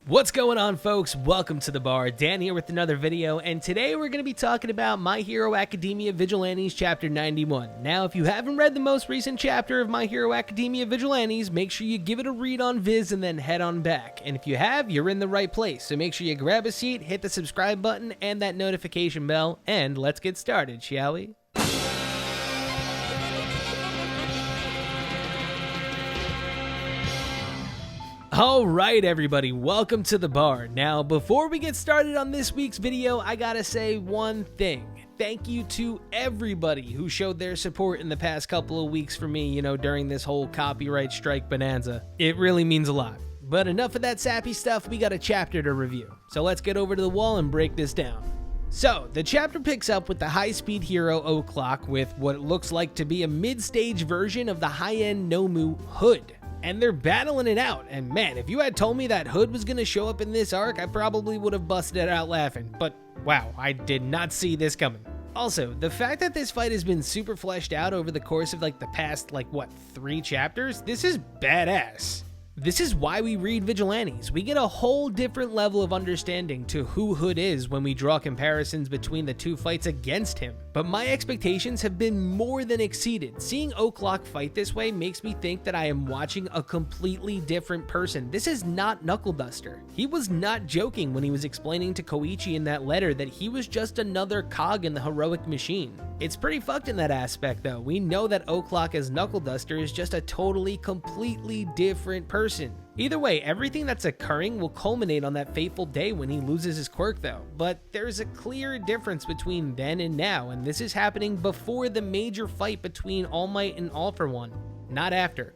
What's going on, folks? Welcome to the bar. Dan here with another video, and today we're going to be talking about My Hero Academia Vigilantes Chapter 91. Now, if you haven't read the most recent chapter of My Hero Academia Vigilantes, make sure you give it a read on Viz and then head on back. And if you have, you're in the right place. So make sure you grab a seat, hit the subscribe button and that notification bell, and let's get started, shall we? Alright everybody, welcome to the bar. Now, before we get started on this week's video, I gotta say one thing. Thank you to everybody who showed their support in the past couple of weeks for me, during this whole copyright strike bonanza. It really means a lot. But enough of that sappy stuff, we got a chapter to review. So let's get over to the wall and break this down. So, the chapter picks up with the high-speed hero O'Clock with what looks like to be a mid-stage version of the high-end Nomu Hood. And they're battling it out, and man, if you had told me that Hood was going to show up in this arc, I probably would have busted out laughing, but wow, I did not see this coming. Also, the fact that this fight has been super fleshed out over the course of the past, 3 chapters, this is badass. This is why we read Vigilantes. We get a whole different level of understanding to who Hood is when we draw comparisons between the two fights against him. But my expectations have been more than exceeded. Seeing O'Clock fight this way makes me think that I am watching a completely different person. This is not Knuckle Duster. He was not joking when he was explaining to Koichi in that letter that he was just another cog in the heroic machine. It's pretty fucked in that aspect though. We know that O'Clock as Knuckle Duster is just a totally, completely different person. Either way, everything that's occurring will culminate on that fateful day when he loses his quirk though. But there's a clear difference between then and now, and this is happening before the major fight between All Might and All For One, not after,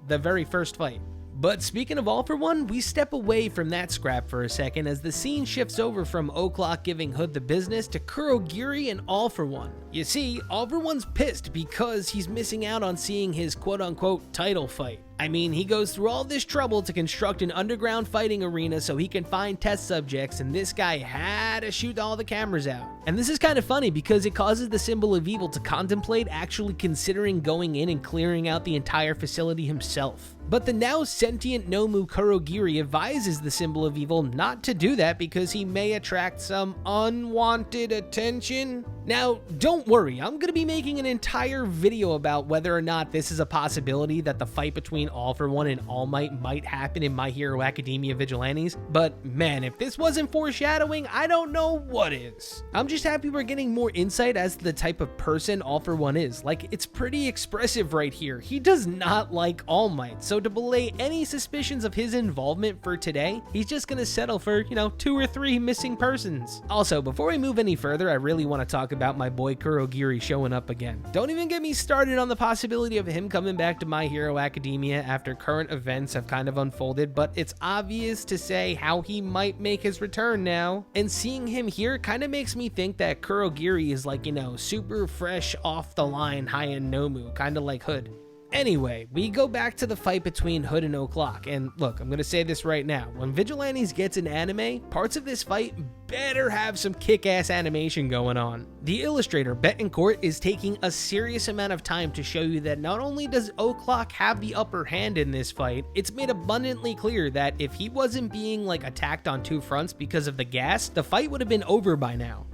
the very first fight. But speaking of All For One, we step away from that scrap for a second as the scene shifts over from O'Clock giving Hood the business to Kurogiri and All For One. You see, All For One's pissed because he's missing out on seeing his quote-unquote title fight. I mean, he goes through all this trouble to construct an underground fighting arena so he can find test subjects, and this guy had to shoot all the cameras out. And this is kind of funny because it causes the symbol of evil to contemplate actually considering going in and clearing out the entire facility himself. But the now sentient Nomu Kurogiri advises the symbol of evil not to do that because he may attract some unwanted attention. Now, don't worry, I'm going to be making an entire video about whether or not this is a possibility that the fight between All For One and All might happen in My Hero Academia Vigilantes, but man, if this wasn't foreshadowing, I don't know what is. I'm just happy we're getting more insight as to the type of person All For One is. It's pretty expressive right here. He does not like All Might, so to belay any suspicions of his involvement for today, he's just going to settle for, 2 or 3 missing persons. Also, before we move any further, I really want to talk about my boy Kurogiri showing up again. Don't even get me started on the possibility of him coming back to My Hero Academia after current events have kind of unfolded, but it's obvious to say how he might make his return now. And seeing him here kind of makes me think that Kurogiri is super fresh off the line high-end Nomu, kind of like Hood. Anyway, we go back to the fight between Hood and O'Clock, and look, I'm gonna say this right now. When Vigilantes gets an anime, parts of this fight better have some kick-ass animation going on. The illustrator, Betancourt, is taking a serious amount of time to show you that not only does O'Clock have the upper hand in this fight, it's made abundantly clear that if he wasn't being attacked on 2 fronts because of the gas, the fight would have been over by now.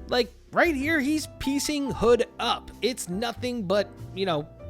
Right here, he's piecing Hood up. It's nothing but,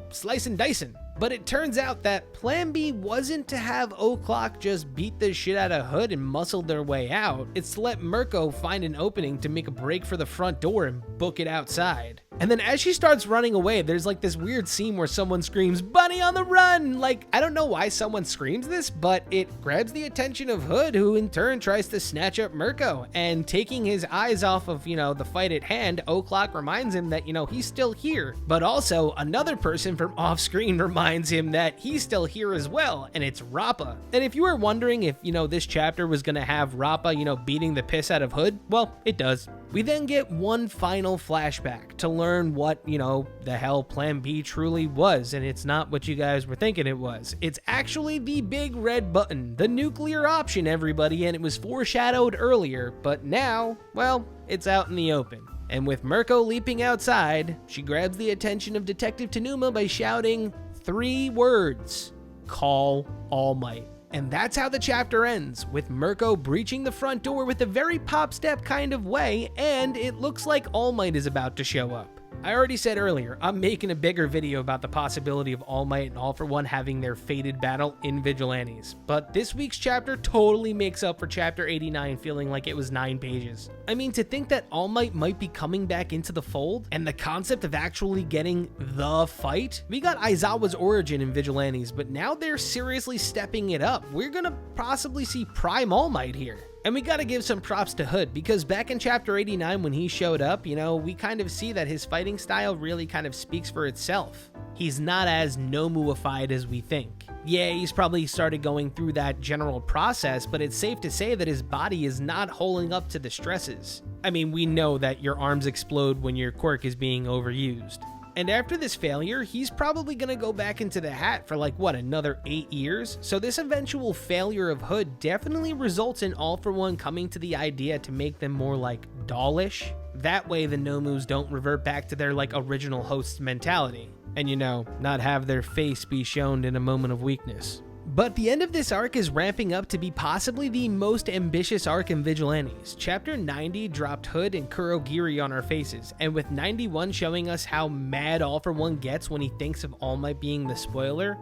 slice and dicing. But it turns out that plan B wasn't to have O'Clock just beat the shit out of Hood and muscle their way out. It's to let Mirko find an opening to make a break for the front door and book it outside. And then as she starts running away, there's this weird scene where someone screams, "Bunny on the run!" I don't know why someone screams this, but it grabs the attention of Hood, who in turn tries to snatch up Mirko. And taking his eyes off of, the fight at hand, O'Clock reminds him that, he's still here. But also, another person from off screen reminds him that he's still here as well, and it's Rappa. And if you were wondering if, this chapter was gonna have Rappa, beating the piss out of Hood, well, it does. We then get one final flashback to learn what, the hell Plan B truly was, and it's not what you guys were thinking it was. It's actually the big red button, the nuclear option, everybody, and it was foreshadowed earlier, but now, well, it's out in the open. And with Mirko leaping outside, she grabs the attention of Detective Tanuma by shouting 3 words: call All Might. And that's how the chapter ends, with Mirko breaching the front door with a very pop step kind of way, and it looks like All Might is about to show up. I already said earlier, I'm making a bigger video about the possibility of All Might and All For One having their fated battle in Vigilantes, but this week's chapter totally makes up for chapter 89 feeling like it was 9 pages. I mean, to think that All might be coming back into the fold, and the concept of actually getting the fight? We got Aizawa's origin in Vigilantes, but now they're seriously stepping it up. We're gonna possibly see Prime All Might here. And we gotta give some props to Hood, because back in chapter 89 when he showed up, we kind of see that his fighting style really kind of speaks for itself. He's not as Nomu-ified as we think. Yeah, he's probably started going through that general process, but it's safe to say that his body is not holding up to the stresses. I mean, we know that your arms explode when your quirk is being overused. And after this failure, he's probably gonna go back into the hat for another 8 years? So this eventual failure of Hood definitely results in All For One coming to the idea to make them more dollish. That way the Nomus don't revert back to their original host's mentality. And not have their face be shown in a moment of weakness. But the end of this arc is ramping up to be possibly the most ambitious arc in Vigilantes. Chapter 90 dropped Hood and Kurogiri on our faces, and with 91 showing us how mad All For One gets when he thinks of All Might being the spoiler,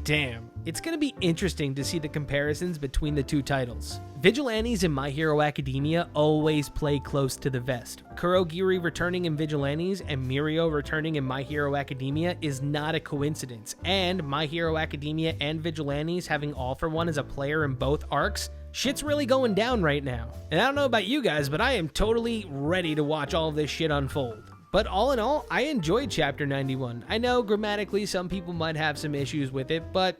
damn. It's gonna be interesting to see the comparisons between the two titles. Vigilantes and My Hero Academia always play close to the vest. Kurogiri returning in Vigilantes and Mirio returning in My Hero Academia is not a coincidence, and My Hero Academia and Vigilantes having All For One as a player in both arcs, shit's really going down right now. And I don't know about you guys, but I am totally ready to watch all of this shit unfold. But all in all, I enjoyed chapter 91. I know grammatically some people might have some issues with it, but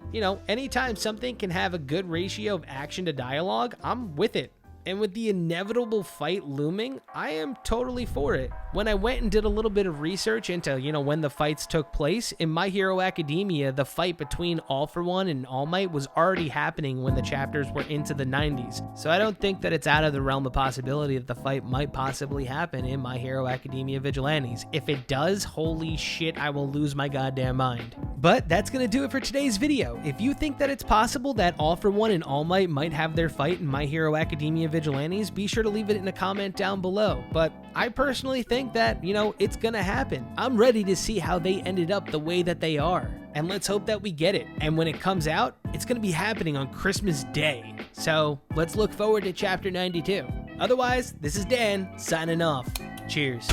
anytime something can have a good ratio of action to dialogue, I'm with it. And with the inevitable fight looming, I am totally for it. When I went and did a little bit of research into, when the fights took place, in My Hero Academia, the fight between All For One and All Might was already happening when the chapters were into the 90s. So I don't think that it's out of the realm of possibility that the fight might possibly happen in My Hero Academia Vigilantes. If it does, holy shit, I will lose my goddamn mind. But that's gonna do it for today's video. If you think that it's possible that All For One and All Might have their fight in My Hero Academia Vigilantes, be sure to leave it in a comment down below. But I personally think that, it's gonna happen. I'm ready to see how they ended up the way that they are. And let's hope that we get it. And when it comes out, it's gonna be happening on Christmas Day. So let's look forward to chapter 92. Otherwise, this is Dan signing off. Cheers.